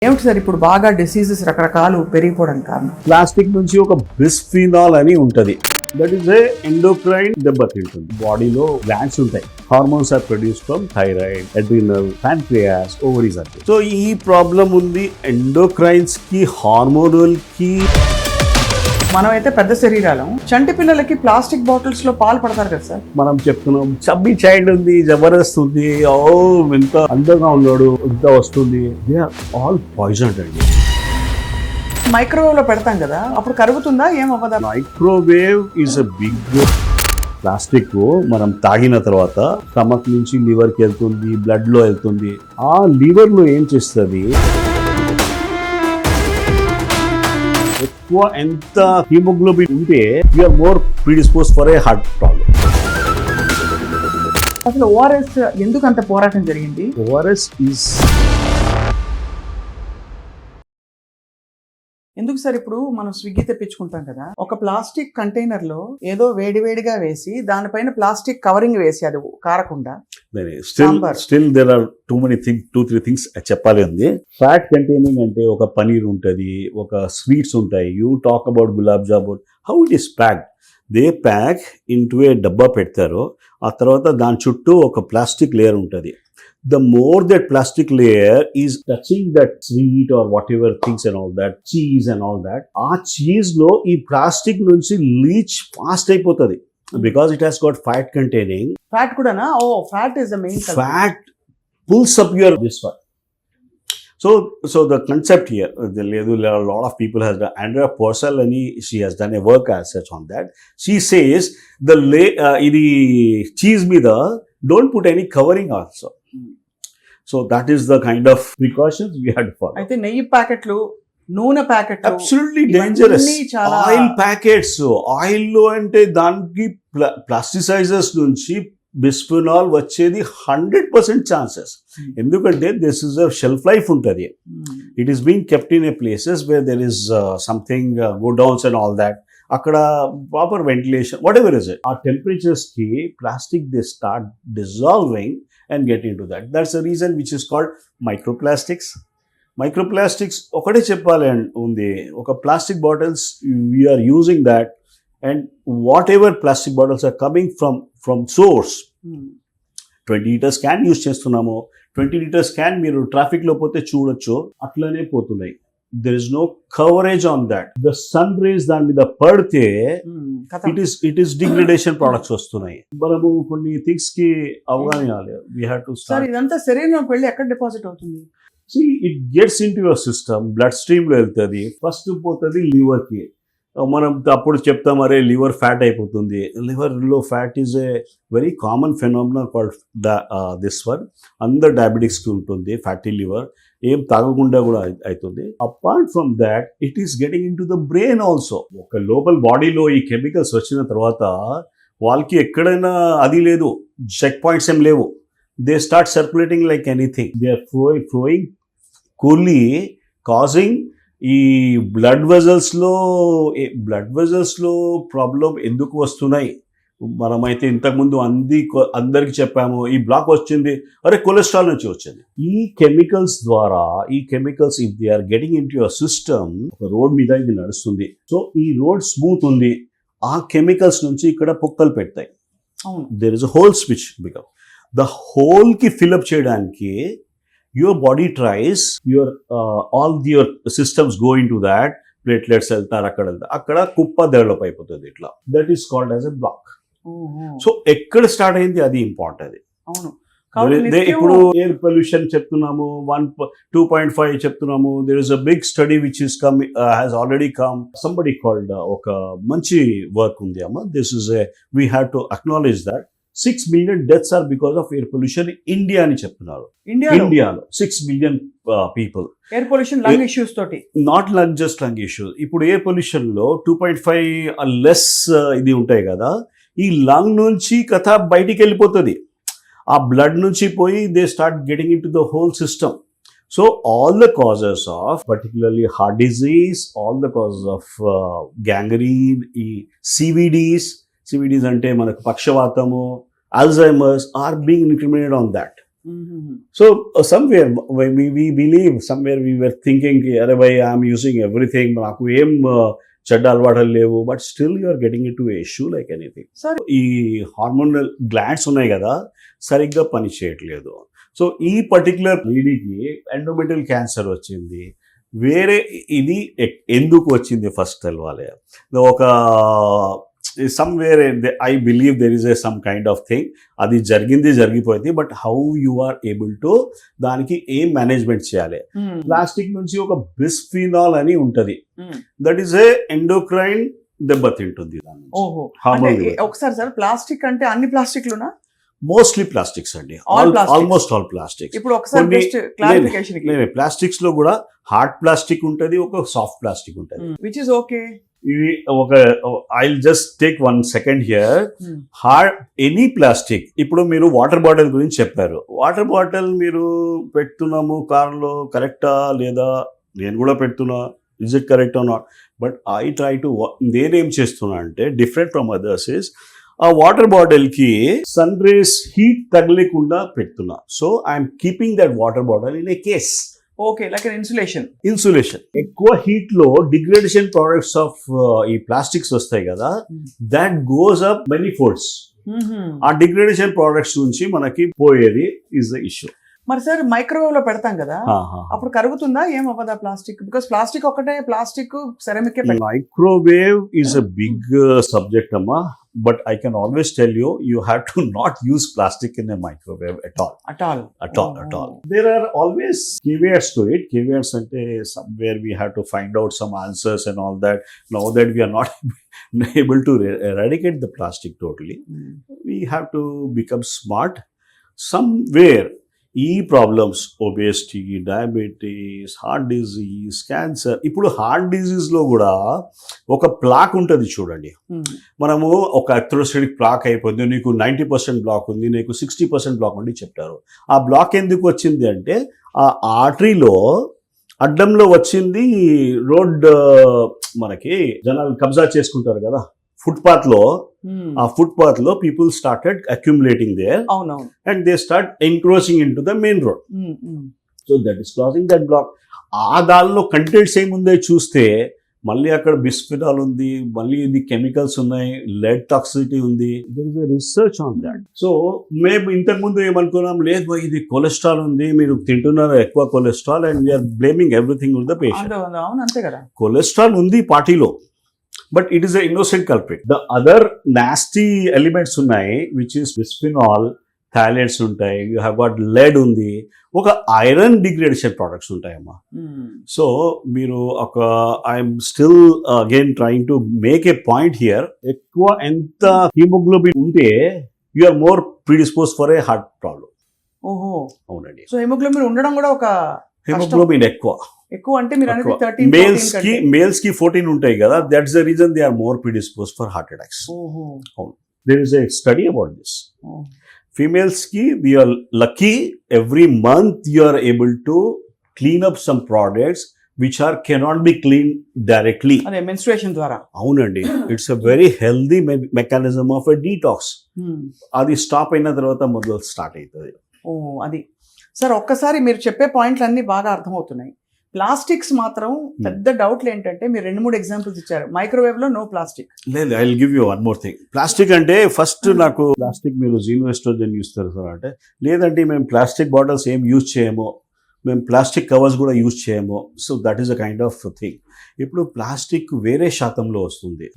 ఏమిటి సార్ ఇప్పుడు బాగా డిసీజెస్ రకరకాలు పెరిగిపోవడం కారణం? ప్లాస్టిక్ నుంచి ఒక బిస్ఫినాల్ అని ఉంటది. దట్ ఈస్ ఏ ఎండోక్రైన్ దెబ్బతింటుంది. బాడీలో గ్లాండ్స్ ఉంటాయి. Hormones are produce from thyroid, adrenal, pancreas, ovaries అంటే. సో ఈ ప్రాబ్లం ఉంది ఎండోక్రైన్స్ కి, హార్మోనల్ కి. మనమైతే పెద్ద శరీరాలం, చంటి పిల్లలకి ప్లాస్టిక్ బాటిల్స్ లో పాలు పడతారు కదా సార్. మనం చెప్తున్నాం చబ్బీ చైల్డ్ ఉంది, జబర్దస్త్ ఉంది, ఓ ఎంత అందంగా ఉన్నాడు, ఇంత వస్తుంది. దే ఆర్ ఆల్ పాయిజన్ అండి. మైక్రోవేవ్ లో పెడతాం కదా, అప్పుడు కరుగుతుందా ఏమవ్వదా? Microwave is a big. Plastic మనం తాగిన తర్వాత స్టమక్ నుంచి లివర్ కి వెళ్తుంది, బ్లడ్ లో వెళ్తుంది. ఆ లివర్ లో ఏం చేస్తుంది, ఎక్కువ ఎంత హిమోగ్లోబిన్ ఉంటే you are more predispose for a heart problem. అసలు ఓఆర్ఎస్ ఎందుకు అంత పోరాటం జరిగింది? ఓఆర్ఎస్ ఈజ్ ఎందుకు సార్ ఇప్పుడు మనం స్విగ్గీ తెప్పించుకుంటాం కదా, ఒక ప్లాస్టిక్ కంటైనర్ లో ఏదో వేడివేడిగా వేసి దానిపైన ప్లాస్టిక్ కవరింగ్ వేసి అది కారకుండా. Still there are too many things, 2-3 things చెప్పాలి ఉంది. ఫ్యాట్ కంటైనింగ్ అంటే ఒక పనీర్ ఉంటుంది, ఒక స్వీట్స్ ఉంటాయి. You talk about gulab jamun, how it is packed. They pack into a డబ్బా పెడతారు. ఆ తర్వాత దాని చుట్టూ ఒక ప్లాస్టిక్ లేయర్ ఉంటుంది. The more that plastic layer is touching that sweet or whatever things and all that, cheese and all that, ఆ cheese లో ఈ ప్లాస్టిక్ నుంచి లీచ్ ఫాస్ట్ అయిపోతుంది. Because it has got fat containing. Fat కూడానా? ఓ, fat is the main. Fat pulls up your this one. So the concept here, a lot of people has done. Andrea Purcell, she has done a work as such on that. She says the cheese మీద don't put any covering also. So that is the kind of precautions we had to follow. అయితే నెయ్యి ప్యాకెట్లు, నూనె ప్యాకెట్లు absolutely dangerous. Oil packets, oil లో అంటే దానికి ప్లాస్టిసైజర్స్ నుంచి బిస్ఫినాల్ వచ్చేది 100% ఛాన్సెస్. ఎందుకంటే this is a shelf life ఉంటుంది. It is being kept in a places where there is something godowns and all that. అక్కడ proper ventilation, whatever is it, ఆ temperatures కి plastic they start dissolving and get into that. That's the reason which is called microplastics. Microplastics ఒకటే చెప్పాలి ఉంది. ఒక plastic bottles we are using that, and whatever plastic bottles are coming from source, 20 liters can use చేస్తున్నాము. 20 liters can మీరు traffic లో పోతే చూడొచ్చు, అట్లనే పోతున్నాయి. There is no coverage on that. The sun rays దాని మీద పడితే it is degradation products వస్తున్నాయి. మనము కొన్ని థింగ్స్ కి అవగాహన. We have to start. Sir ఇదంతా శరీరంలోకి వెళ్ళి ఎక్కడ డిపాజిట్ అవుతుంది? See, it gets into your system, blood stream లో వెళ్తుంది. ఫస్ట్ పోతుంది లివర్ కి. మనం అప్పుడు చెప్తాం అరే లివర్ ఫ్యాట్ అయిపోతుంది. లివర్ లో fat is a very common phenomena called this one. అందరు డయాబెటిక్స్ కి ఉంటుంది ఫ్యాటీ లివర్. ఏం తాగకుండా కూడా అవుతుంది. Apart from that it is getting in to the brain also. ఒక లోపల బాడీలో ఈ కెమికల్స్ వచ్చిన తర్వాత వాళ్ళకి ఎక్కడైనా అది లేదు, చెక్ పాయింట్స్ ఏం లేవు. They start circulating like anything. They are flowing coolly, causing ఈ బ్లడ్ వెజల్స్ లో ప్రాబ్లం ఎందుకు వస్తున్నాయి. మనమైతే ఇంతకుముందు అందరికి చెప్పాము ఈ బ్లాక్ వచ్చింది, అరే కొలెస్ట్రాల్ నుంచి వచ్చింది. ఈ కెమికల్స్ ద్వారా, ఈ chemicals if they are getting in to your system, ఒక రోడ్ మీద ఇది నడుస్తుంది. సో ఈ రోడ్ స్మూత్ ఉంది, ఆ కెమికల్స్ నుంచి ఇక్కడ పొక్కలు పెడతాయి. There is a hole switch. Because the hole కి ఫిల్అప్ చేయడానికి your body tries, all your systems go into that, platelets వెళ్తారు, అక్కడ కుప్ప డెవలప్ అయిపోతుంది ఇట్లా. That is called as a block. So ఎక్కడ స్టార్ట్ అయింది అది ఇంపార్టెంట్. అవును. ఇప్పుడు ఎయిర్ పొల్యూషన్ చెప్తున్నాము, 2.5 చెప్తున్నాము. There is a big study which is come, has already come. Somebody called, ఒక మంచి వర్క్ ఉంది అమ్మ. This is we have to acknowledge that 6 million deaths are because of air pollution in India అని చెప్తున్నారు. ఇండియాలో 6 million people. Air pollution, lung issues తోటి. Not just lung issues. ఇప్పుడు air pollution లో 2.5 లెస్ ఇది ఉంటాయి కదా, ఈ లంగ్ నుంచి కథ బయటికి వెళ్ళిపోతుంది. ఆ బ్లడ్ నుంచి పోయి they start getting in to the whole system. So all the causes of particularly heart disease, all the causes of gangrene, ఈ సివిడీస్ అంటే మనకు పక్షవాతము, Alzheimer's are being incriminated on that. So somewhere we believe, somewhere we were thinking, అరే భయ్ I'm using everything, నాకు ఏం చెడ్డ అలవాట్లు లేవు, but still you are getting in to issue like anything. ఈ హార్మోనల్ గ్లాండ్స్ ఉన్నాయి కదా, సరిగ్గా పని చేయట్లేదు. సో ఈ పర్టికులర్ లేడీకి ఎండోమెట్రియల్ క్యాన్సర్ వచ్చింది. వేరే ఇది ఎందుకు వచ్చింది ఫస్ట్ తెలవాలి. ఒక somewhere I believe there is some kind of thing, అది జరిగిపోయింది. But how you are able to దానికి ఏం మేనేజ్మెంట్ చేయాలి. ప్లాస్టిక్ నుంచి ఒక బిస్ఫినాల్ అని ఉంటది, దట్ ఈస్ ఏ ఎండోక్రైన్ దెబ్బతింటుంది. ఒకసారి సార్, ప్లాస్టిక్ అంటే అన్ని ప్లాస్టిక్లునా? మోస్ట్లీ ప్లాస్టిక్స్ అండి, ఆల్మోస్ట్ ఆల్ ప్లాస్టిక్స్. ఇప్పుడు ఒకసారి క్లారిఫికేషన్, ప్లాస్టిక్స్ లో కూడా హార్డ్ ప్లాస్టిక్ ఉంటది, ఒక సాఫ్ట్ ప్లాస్టిక్ ఉంటది, విచ్ ఇస్ ఓకే. ఇవి ఒక I just take 1 second here. Hard any plastic, ఇప్పుడు మీరు వాటర్ బాటిల్ గురించి చెప్పారు. వాటర్ బాటిల్ మీరు పెడుతున్నాము కార్లో, కరెక్టా లేదా? నేను కూడా పెడుతున్నా, is it correct or not? But I try to, నేనేం చేస్తున్నా అంటే డిఫరెంట్ ఫ్రమ్ అదర్స్ ఇస్, ఆ వాటర్ బాటిల్కి సన్ రేస్ హీట్ తగలేకుండా పెడుతున్నా. So I'm keeping that water bottle in a case. Okay, like insulation. ఎక్కువ హీట్ లో డిగ్రేడేషన్ ప్రోడక్ట్స్ ఆఫ్ ఈ plastics వస్తాయి కదా, that goes up many folds. ఆ డిగ్రేడేషన్ ప్రోడక్ట్స్ నుంచి మనకి పోయేది ఇస్ ద ఇష్యూ. మరి సార్, మైక్రోవేవ్ లో పెడతాం కదా, అప్పుడు కరుగుతుందా, ఏం అవ్వదా ప్లాస్టిక్? బికాస్ ప్లాస్టిక్ ఒకటే, plastic ceramic. Microwave is a big subject అమ్మా, but I can always tell you, you have to not use plastic in a microwave at all. There are always caveats to it. Caveats ante somewhere we have to find out some answers and all that. Now that we are not able to eradicate the plastic totally, we have to become smart somewhere. ఈ problems, obesity, diabetes, heart disease, cancer. ఇప్పుడు heart డిజీజ్లో కూడా ఒక plaque ఉంటుంది చూడండి. మనము ఒక atherosclerotic plaque అయిపోయింది, నీకు 90% బ్లాక్ ఉంది, నీకు 60% బ్లాక్ ఉంది చెప్తారు. ఆ బ్లాక్ ఎందుకు వచ్చింది అంటే, ఆ ఆర్టరీలో అడ్డంలో వచ్చింది. రోడ్ మనకి జనాలు కబ్జా చేసుకుంటారు కదా ఫుట్పాత్ లో, ఆ ఫుట్పాత్ లో people started accumulating there, and they start encroaching into the main road. So that is closing that block. ఆ దానిలో కంటెంట్స్ ఏముందో చూస్తే మళ్ళీ అక్కడ బిస్ఫినాల్ ఉంది, మళ్ళీ ఇది కెమికల్స్ ఉన్నాయి, లెడ్ టాక్సిసిటీ ఉంది. There is a research on that. So మేము ఇంతకుముందు ఏమనుకున్నాం, లేదు ఇది కొలెస్ట్రాల్ ఉంది, మీరు తింటున్నారు ఎక్కువ cholesterol, and we are blaming everything on the patient. అంతే కదా, కొలెస్ట్రాల్ ఉంది పార్టీలో, but it is an innocent culprit. The other nasty elements ఉన్నాయి, which is bisphenol, phthalates ఉంటాయి, you have got lead ఉంది, ఒక ఐరన్ డిగ్రేడేషన్ ప్రొడక్ట్స్ ఉంటాయమ్మా. సో మీరు ఒక I'm still again trying to make a point here. ఎక్కువ ఎంత haemoglobin ఉంటే you are more predispose for a heart problem. ఓహో, అవునండి. సో హిమోగ్లోబిన్ ఉండడం కూడా ఒక, హిమోగ్లోబిన్ ఎక్కువ అంటే మీరు అనేది 13, మేల్స్ కి 14 ఉంటాయి కదా, that's the reason they are more predispose for heart attacks. There is a study about this. Females కి we are lucky, every month you are able to clean up some products which are cannot be clean directly, అదే menstruation ద్వారా. అవునండి, it's a very healthy mechanism of a detox. అది stop అయిన తర్వాత మొదలు start అవుతుంది. అది సార్, ఒక్కసారి మీరు చెప్పే పాయింట్లు అన్ని బాగా అర్థమవుతున్నాయి. ప్లాస్టిక్స్ మాత్రం పెద్ద డౌట్లు ఏంటంటే, మీరు 2-3 ఎగ్జాంపుల్స్ ఇచ్చారు. మైక్రోవేవ్ లో నో ప్లాస్టిక్. లేదు, I will give you one more thing. Plastic అంటే ఫస్ట్ నాకు ప్లాస్టిక్ మీరు జీనో ఎస్ట్రోజన్ యూస్ చేస్తారు అంటే, లేదంటే మేము ప్లాస్టిక్ బాటిల్స్ ఏం యూజ్ చేయము, మేము ప్లాస్టిక్ కవర్స్ కూడా యూజ్ చేయము. So that is a kind of thing. ఇప్పుడు ప్లాస్టిక్ వేరే శాతంలో వస్తుంది.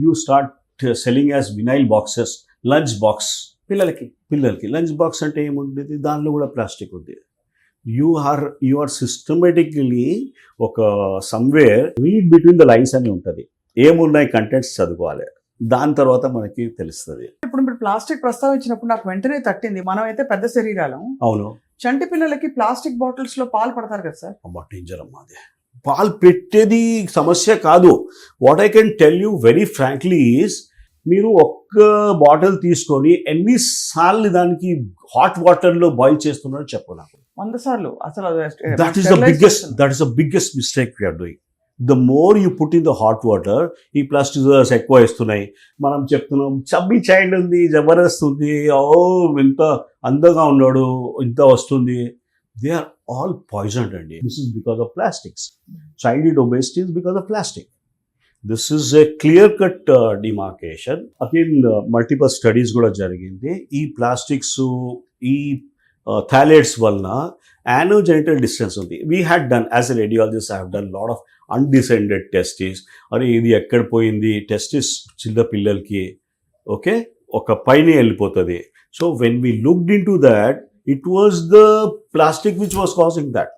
You start selling as vinyl boxes, lunch box. పిల్లలకి లంచ్ బాక్స్ అంటే ఏముంటుంది, దానిలో కూడా ప్లాస్టిక్ ఉంది. యూ ఆర్ సిస్టమేటికలీ ఒక somewhere read between the lines అని ఉంటుంది, ఏమున్నాయి కంటెంట్స్ చదువుకోవాలి, దాని తర్వాత మనకి తెలుస్తుంది. ఇప్పుడు మీరు ప్లాస్టిక్ ప్రస్తావించినప్పుడు నాకు వెంటనే తట్టింది, మనం అయితే పెద్ద శరీరాలం. అవును, చంటి పిల్లలకి ప్లాస్టిక్ బాటిల్స్ లో పాలు పడతారు కదా సార్. అమ్మా డేంజర్ అమ్మా, అదే పాలు పెట్టేది సమస్య కాదు. What I can tell you very frankly is, మీరు ఒక్క బాటిల్ తీసుకొని ఎన్నిసార్లు దానికి హాట్ వాటర్ లో బాయిల్ చేస్తున్నారో చెప్పు నాకు. 100 సార్లు. అసలు that is the biggest mistake we are doing. The more you put in the hot water, ఈ ప్లాస్టిసైజర్స్ ఎక్కువ వేస్తున్నాయి. మనం చెప్తున్నాం చబ్బీ చైల్డ్ ఉంది, జబర్దస్త్ ఉంది, ఓ ఇంత అందంగా ఉన్నాడు, ఇంత వస్తుంది. దే ఆర్ ఆల్ పాయిజన్డ్ అండి. This is because of plastics. Childhood obesity is because of plastic. This is a clear cut demarcation. Again multiple studies కూడా జరిగింది. ఈ ప్లాస్టిక్స్, ఈ థాలేట్స్ వలన anogenital distance ఉంది. We had done, as a radiologist, I have done lot of undescended testes. అరే ఇది ఎక్కడ పోయింది, టెస్టిస్ చిన్న పిల్లలకి ఓకే ఒక పైన వెళ్ళిపోతుంది. So when we looked into that, it was the plastic which was causing that.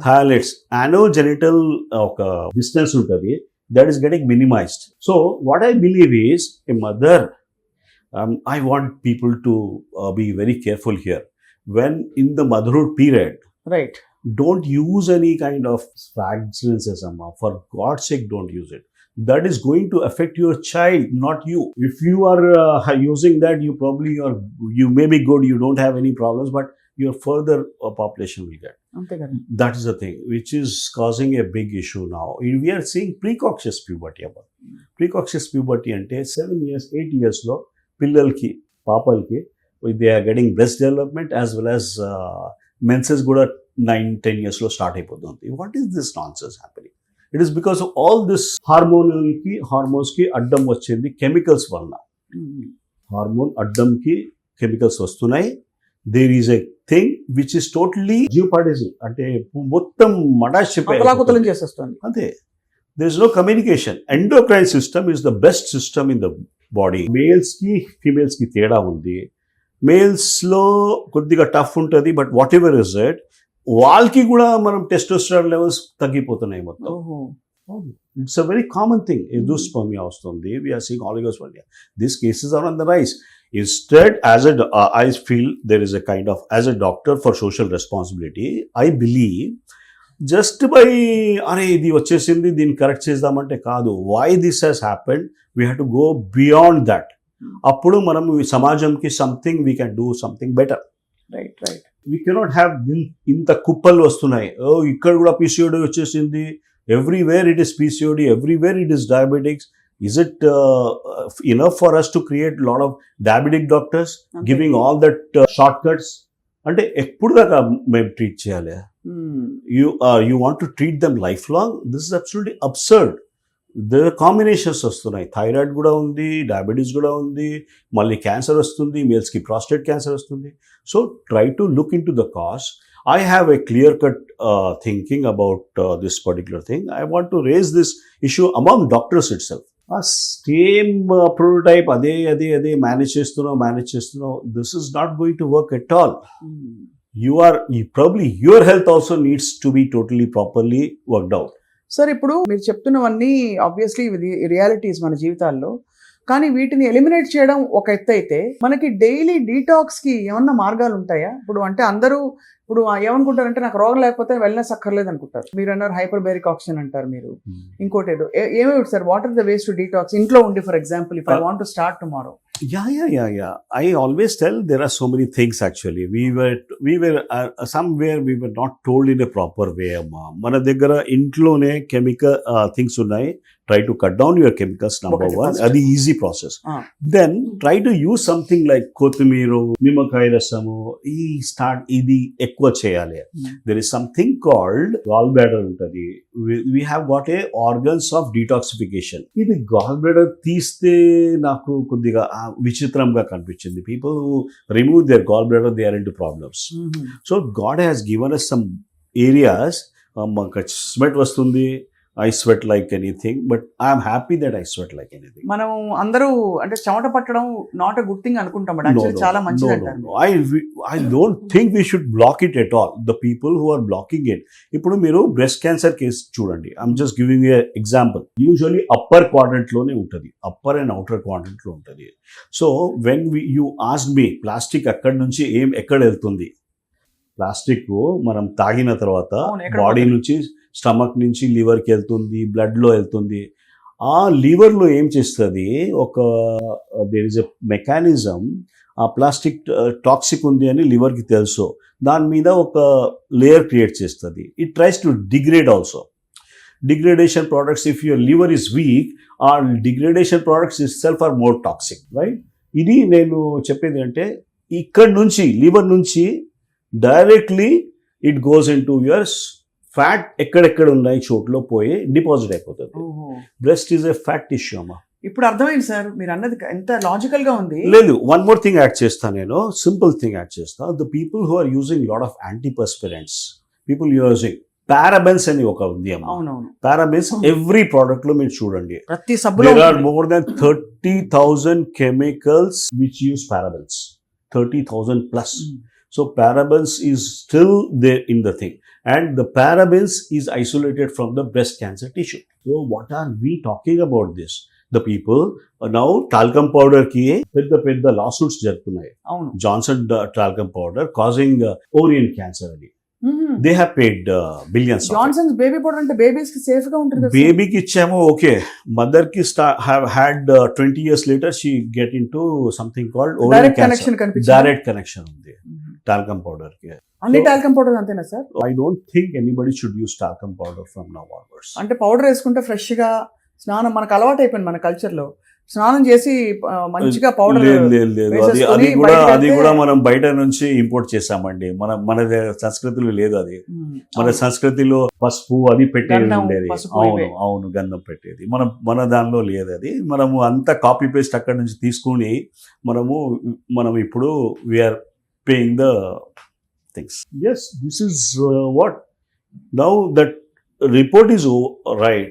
Phthalates anogenital ఒక డిస్టెన్స్ ఉంటుంది, that is getting minimised. So what I believe is a mother, I want people to be very careful here. When in the motherhood period, right, don't use any kind of fragrances, amma. For God's sake, don't use it. That is going to affect your child, not you. If you are using that, you may be good, you don't have any problems, but your further population will get. That is the thing which is causing a big issue now. We are seeing precocious puberty. Precocious puberty ante 7 years, 8 years lo పిల్లలకి, పాపలకి, they are getting breast development as well as menses కూడా 9-10 yearsలో start అయిపోతుంది. What is this nonsense happening? It is because of all this హార్మోన్స్కి అడ్డం వచ్చింది chemicals వలన. Hormone అడ్డంకి కెమికల్స్ వస్తున్నాయి. There is a thing which is totally jeopardism, అంటే మొత్తం మటాష్ చేసేస్తుంది అంతే. There is no communication. Endocrine system is the best system in the body. మేల్స్కి ఫీమేల్స్కి తేడా ఉంది. మేల్స్లో కొద్దిగా టఫ్ ఉంటుంది, but whatever is it, వాళ్ళకి కూడా మనం టెస్టోస్టెరాన్ లెవెల్స్ తగ్గిపోతున్నాయి మొత్తం. It's a very common thing. Endospermia వస్తుంది, we're seeing oligospermia. These cases are on the rise. Instead, I feel there is a kind of, as a doctor for social responsibility, I believe just by అరే ఇది వచ్చేసింది దీన్ని correct చేద్దామంటే కాదు. Why this has happened, we have to go beyond that. అప్పుడు మనం సమాజంకి something we can do something better. Right right. We cannot have ఇంత కుప్పలు వస్తున్నాయి. ఇక్కడ కూడా పీసీఓడి వచ్చేసింది, everywhere it is PCOD, everywhere it is diabetics. Is it enough for us to create a lot of diabetic doctors, giving all that shortcuts? అంటే ఎప్పుడు దాకా మేము ట్రీట్ చేయాలి? You want to treat them lifelong? This is absolutely absurd. There are combinations వస్తున్నాయి. Thyroid కూడా ఉంది, diabetes కూడా ఉంది, మళ్ళీ క్యాన్సర్ వస్తుంది, మేల్స్కి ప్రాస్టేట్ క్యాన్సర్ వస్తుంది. So try to look in to the cause. I have a clear-cut thinking about this particular thing. I want to raise this issue among doctors itself. Same prototype, అదే manage చేస్తున్నావు. This is not going to work at all. Probably your health also needs to be totally properly worked out. Sir, ఇప్పుడు మీరు చెప్తున్నవన్నీ obviously realities మన జీవితాల్లో. కానీ వీటిని eliminate చేయడం ఒక ఎత్తు అయితే, మనకి డైలీ డీటాక్స్కి ఏమన్నా మార్గాలు ఉంటాయా? ఇప్పుడు అంటే అందరూ ఇప్పుడు ఏమనుకుంటారంటే నాకు రోగం లేకపోతే వెల్నెస్ అక్కర్లేదు అనుకుంటారు. మీరు అన్నారు హైపర్ బేరిక్ ఆక్సిజన్ అంటారు మీరు. ఇంకోటి ఏమేమి sir, what are the ways to detox ఇంట్లో ఉండి? For example, if I want to start tomorrow. Yeah. I always tell there are so many things actually. We were somewhere we were not told in a proper way. Mana daggara intlone chemical things unnai. Try to cut down your chemicals, number one. That's the easy process. Then try to use something like kothmeeru, nimakai rasamu. Idi ekwa cheyali. There is something called gallbladder untadi. We have got a organs of detoxification. Idi gallbladder teeste naku koddiga విచిత్రంగా కనిపించింది. People who remove their gall bladder, they are into problems. So God has given us some areas. మాకు sweat వస్తుంది, I sweat like anything, but I'm happy that I sweat like anything. మనం అందరూ అంటే చెమట పట్టడం not a good thing అనుకుంటాం, but actually చాలా మంచిది అంటారు. I don't think we should block it at all. The people who are blocking it, ఇప్పుడు మీరు బ్రెస్ట్ క్యాన్సర్ కేసు చూడండి. I'm just giving a example. Usually upper quadrant లోనే ఉంటుంది, upper and outer quadrant లో ఉంటుంది. So when you ask me plastic అక్కడి నుంచి ఎక్కడ వెళ్తుంది? ప్లాస్టిక్ మనం తాగిన తర్వాత బాడీ నుంచి, స్టమక్ నుంచి లివర్కి వెళ్తుంది, బ్లడ్లో వెళ్తుంది. ఆ లివర్లో ఏం చేస్తుంది, దేర్ ఇస్ ఎ మెకానిజం. ఆ ప్లాస్టిక్ టాక్సిక్ ఉంది అని లివర్కి తెలుసు, దాని మీద ఒక లేయర్ క్రియేట్ చేస్తుంది. It tries to degrade also. degradation products, if your liver is weak, our degradation products itself are more toxic, right? ఇది నేను చెప్పేది అంటే ఇక్కడ నుంచి లివర్ నుంచి directly it goes in to your fat ఎక్కడెక్కడ ఉన్నాయి చోట్ల పోయి డిపాజిట్ అయిపోతుంది. Breast is a fat tissue అమ్మా. ఇప్పుడు అర్థమైంది సార్ మీరు అన్నది ఎంత లాజికల్ గా ఉంది. లేదు, వన్ మోర్ థింగ్ యాడ్ చేస్తాను నేను, సింపుల్ థింగ్ యాడ్ చేస్తా. The people who are using lot of antiperspirants, people using parabens అని ఒక ఉంది అమ్మా. పారాబెన్స్ ఎవ్రీ ప్రోడక్ట్ లో మీరు చూడండి, ప్రతి సబ్బులో there are more than 30,000 chemicals which use parabens, 30,000 plus. So parabens is still there in the thing, and the parabens is isolated from the breast cancer tissue. So what are we talking about this? The people now talcum powder ki pedda lawsuits jartunayi. Johnson talcum powder causing ovarian cancer ani. They have paid billions. Johnson's baby powder ante babies ki safe ga untundi kada. Baby ki ichamo okay, mother ki have had 20 years later she get into something called ovarian direct cancer. Connection కనిపించింది. Direct connection undi talcum powder ki. అన్ని talcum powder అంతేనా sir? I don't think anybody should use talcum powder from now onwards. అంటే powder వేసుకుంటే fresh గా స్నానం మనకు అలవాటు అయిపోయింది మన కల్చర్ లో. స్నానం చేసి మంచిగా పౌడర్ అది కూడా మనం బయట నుంచి ఇంపోర్ట్ చేసామండి. మన సంస్కృతిలో లేదు అది. మన సంస్కృతిలో పసుపు అది పెట్టేది ఉండేది. అవును గంధం పెట్టేది. మన దానిలో లేదు అది. మనము అంతా కాపీ పేస్ట్ అక్కడ నుంచి తీసుకుని మనం ఇప్పుడు we are paying the things. Yes, this is what now that report is right.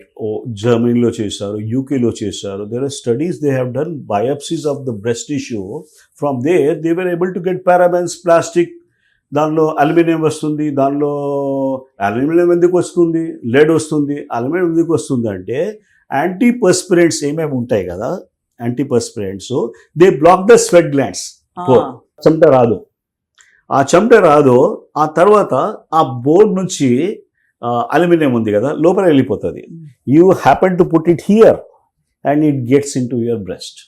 జర్మనీలో చేశారు, యూకేలో చేశారు. There are studies, they have done biopsies of the breast tissue. From there they were able to get parabens, plastic, దానిలో aluminium వస్తుంది. దానిలో aluminium ఎందుకు వస్తుంది, lead వస్తుంది, అల్యూమినియం ఎందుకు వస్తుంది అంటే యాంటీపర్స్పిరెంట్స్ ఏమేమి ఉంటాయి కదా, antiperspirants they block the sweat glands. చెమట రాదు, ఆ చెమట రాదు. ఆ తర్వాత ఆ బోర్డ్ నుంచి అల్యూమినియం ఉంది కదా లోపల వెళ్ళిపోతుంది. You happen to put it here and it gets in to your breast.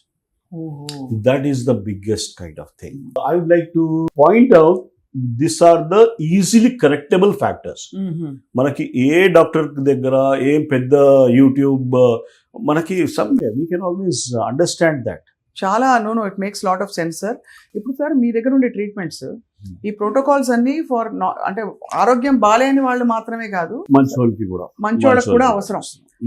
That is the biggest kind of thing. I would like to point out this are the easily correctable factors. మనకి ఏ doctor దగ్గర ఏం పెద్ద YouTube మనకి we can always understand that. చాలా it makes lot of sense sir. ఇప్పుడు sir మీ దగ్గర ఉండే ట్రీట్మెంట్స్, ఈ ప్రోటోకాల్స్ అన్ని ఫర్ అంటే ఆరోగ్యం బాలేని వాళ్ళు మాత్రమే కాదు, మంచి వాళ్ళకి కూడా అవసరం.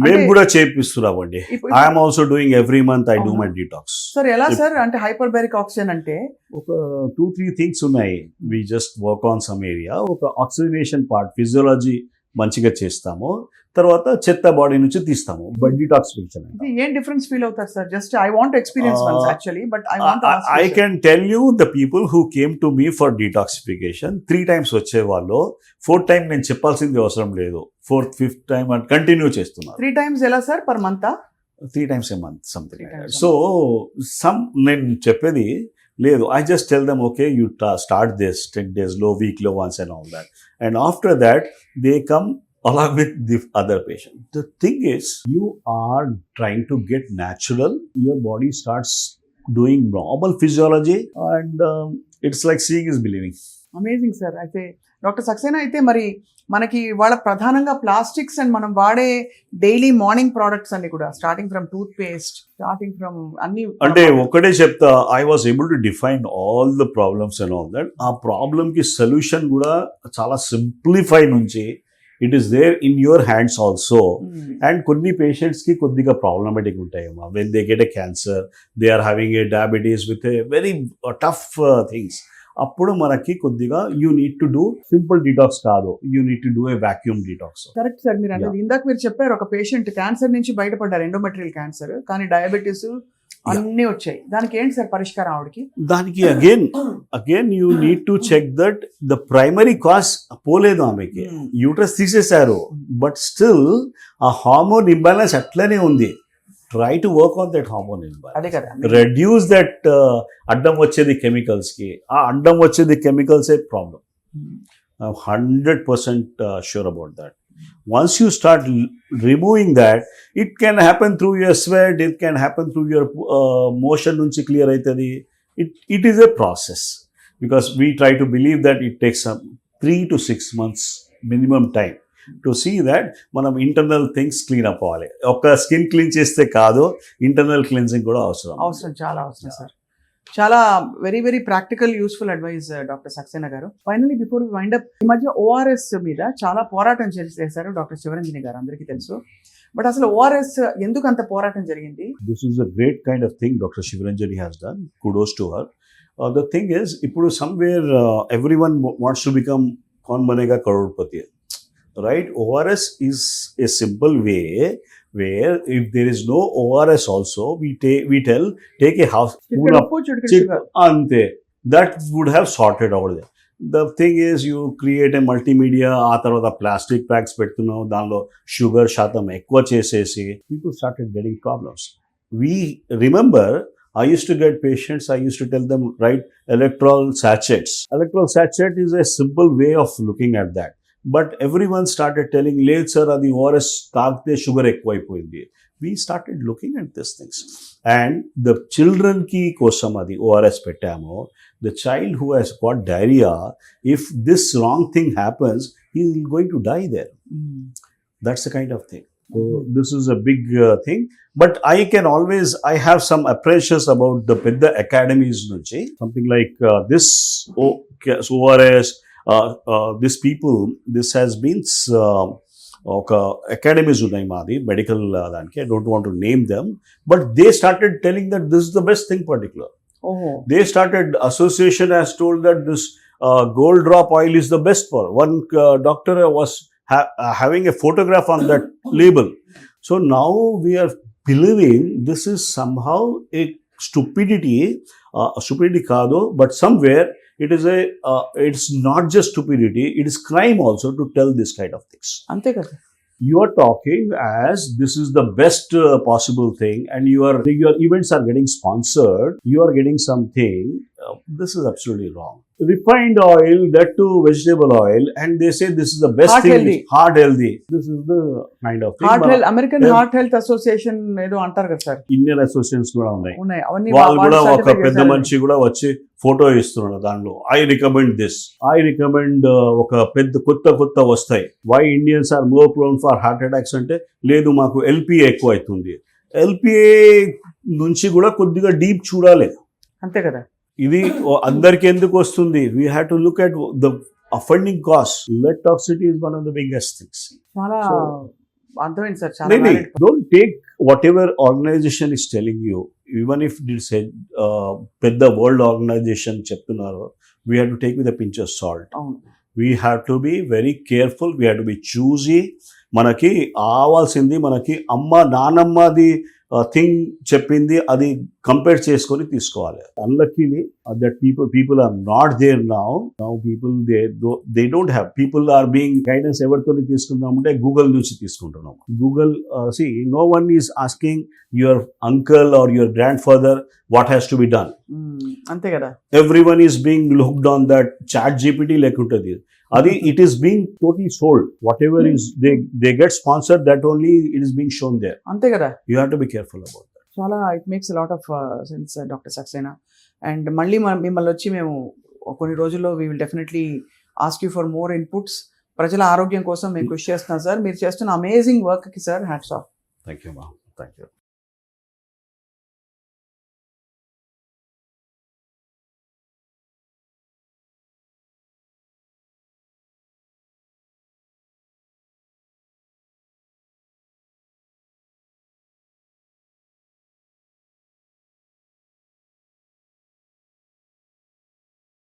మేము కూడా చేపిస్తున్నామండి. I'm also doing every month I do my detox. Sir ఎలా సార్ అంటే హైపర్బారిక్ ఆక్సిజన్ అంటే ఒక 2-3 థింగ్స్ ఉన్నాయి. We just work on some area. ఒక ఆక్సిజనేషన్ పార్ట్ ఫిజియోలజీ మంచిగా చేస్తాము, తర్వాత చెత్త బాడీ నుంచి తీస్తాము. బట్ డీటాక్సిఫికేషన్ ఏం డిఫరెన్స్ ఫీల్ అవుతారు sir? Just I want experience once actually, but I can tell you the people who came to me for detoxification 3 times వచ్చేవాళ్ళు 4th time నేను చెప్పాల్సింది అవసరం లేదు. 4th, 5th time అని కంటిన్యూ చేస్తున్నారు. 3 times ఎలా sir per month? 3 times a month something. So నేను చెప్పేది లేదు. I just tell them, okay, you start this 10 days low, week low once and all that. And after that, they come along with the other patient. The thing is, you are trying to get natural. Your body starts doing normal physiology and it's like seeing is believing. Amazing, sir. అయితే doctor Saxena అయితే మరి మనకి వాళ్ళ ప్రధానంగా plastics and మనం వాడే daily morning products అన్ని కూడా starting from toothpaste, starting from అన్ని అంటే ఒకటే చెప్తా, I was able to define all the problems and all that. ఆ ప్రాబ్లమ్ కి సొల్యూషన్ కూడా చాలా సింప్లిఫై నుంచి it is there in your hands also. And కొన్ని పేషెంట్స్ కి కొద్దిగా ప్రాబ్లమాటిక్ ఉంటాయమ్మా. When they get a cancer, they are having a diabetes with a very tough things. అప్పుడు మనకి కొద్దిగా you need to do simple detox కాదు, you need to do a vacuum detox. Correct sir. మీరు అనేది ఇందాక మీరు చెప్పారు, ఒక పేషెంట్ క్యాన్సర్ నుంచి బయటపడ్డారు, ఎండోమెట్రియల్ క్యాన్సర్, కానీ డయాబెటీస్ అన్నీ వచ్చాయి. దానికి ఏంటి సార్ పరిష్కారం ఆవిడకి? దానికి again you need to check that the primary cause పోలేదు ఆమెకి. యూట్రస్ తీసేశారు, బట్ స్టిల్ ఆ హార్మోన్ ఇంబ్యాలెన్స్ అట్లనే ఉంది. Try to work on that hormone imbalance. Reduce that addam vachedi chemicals ki. Addam vachedi chemicals a problem. I'm 100% sure about that. Once you start removing that, it can happen through your sweat, it can happen through your motion nunchi clear aitadi. It is a process, because we try to believe that it takes 3 to 6 months minimum time. To see that మనం internal things clean up అవ్వాలి. ఒక skin clean చేస్తే కాదు, internal cleansing కూడా అవసరం. చాలా అవసరం sir. చాలా very very practical useful advice doctor Saxena garu. Finally before we wind up, ఈ మధ్య ఓఆర్ఎస్ మీద చాలా పోరాటం చేశారు డాక్టర్ శివరంజని గారు, అందరికీ తెలుసు. బట్ అసలు ఓఆర్ఎస్ ఎందుకు అంత పోరాటం జరిగింది? This is a great kind of thing Dr. Shivaranjani has done. Kudos to her. The thing is, ఇప్పుడు somewhere everyone wants to become Kaun Banega Crorepati, right? ORS is a simple way where if there is no ORS also, we tell take a half spoon of ante, that would have sorted over there. The thing is, you create a multimedia, ఆ తర్వాత plastic packs పెడుతున్నావు, దానిలో sugar శాతం ఎక్కువ చేసేసి people started getting problems. We remember, I used to get patients, I used to tell them, write electrol sachets. Electrol sachet is a simple way of looking at that. But everyone started telling, లేదు sir అది ORS తాగితే sugar ఎక్కువైపోయింది. We started looking at these things. And the children ki kosam adi ORS pettamo, the child who has got diarrhea, if this wrong thing happens, he is going to die there. That's the kind of thing. So this is a big thing. But I have some appraisals about the Pedda academies nunchi, something like this ORS, this people, this has been ఒక academies ఉన్నాయి మాది medical దానికి, I don't want to name them, but they started telling that this is the best thing particular. They started association has told that this Gold Drop oil is the best for one. Doctor was having a photograph on that label. So now we're believing this is somehow a stupidity కాదు, but somewhere it's not just stupidity, it is crime also to tell this kind of things. Ante kada. You are talking as this is the best possible thing, and your events are getting sponsored, you are getting something. This is absolutely wrong. Refined oil, that too vegetable oil, and they say this is the best heart thing. Healthy. Heart healthy. This is the kind of thing. American Heart Health Association ఏదో అంటారు కదా sir. Indian associations కూడా ఉన్నాయి. అవన్నీ వాళ్ళు కూడా ఒక పెద్ద మనిషి కూడా వచ్చి ఫోటో ఇస్తున్నాడు దానిలో, ఐ రికమెండ్ ఒక పెద్ద కొత్త వస్తాయి. Why Indians are more prone for heart attacks అంటే, లేదు మాకు ఎల్పిఏ ఎక్కువ అవుతుంది. ఎల్పిఏ నుంచి కూడా కొద్దిగా డీప్ చూడాలి. అంతే కదా. ఇది అందరికి ఎందుకు వస్తుంది? We have to look at the offending cause. Lead toxicity is one of the biggest things. చాలా అర్థమైంది సార్. చాలా don't take whatever organisation is telling you, even if it's పెద్ద వరల్డ్ ఆర్గనైజేషన్ చెప్తున్నారు, we have to take with a pinch of salt. We have to be very careful, we have to be choosy. మనకి ఆవాల్సింది, మనకి నానమ్మది thing చెప్పింది, అది compare చేసుకొని తీసుకోవాలి. Unluckily that people are not there now people they don't have, people are being guidance ఎవరితో తీసుకుంటున్నామంటే Google నుంచి తీసుకుంటున్నాం. Google no one is asking your uncle or your grandfather what has to be done. అంతే కదా. Everyone is being looked on that ChatGPT లేకుంటుంది. అది it is being totally sold. Whatever is they get sponsored, that only it is being shown there. అంతే కదా. You have to be careful about that. చాలా it makes lot of sense doctor Saxena. And మళ్ళీ మిమ్మల్ని వచ్చి మేము కొన్ని రోజుల్లో we will definitely ask you for more inputs. ప్రజల ఆరోగ్యం కోసం మేము కృషి చేస్తున్నాం సార్. మీరు చేస్తున్న అమేజింగ్ వర్క్కి sir hats off. Thank you.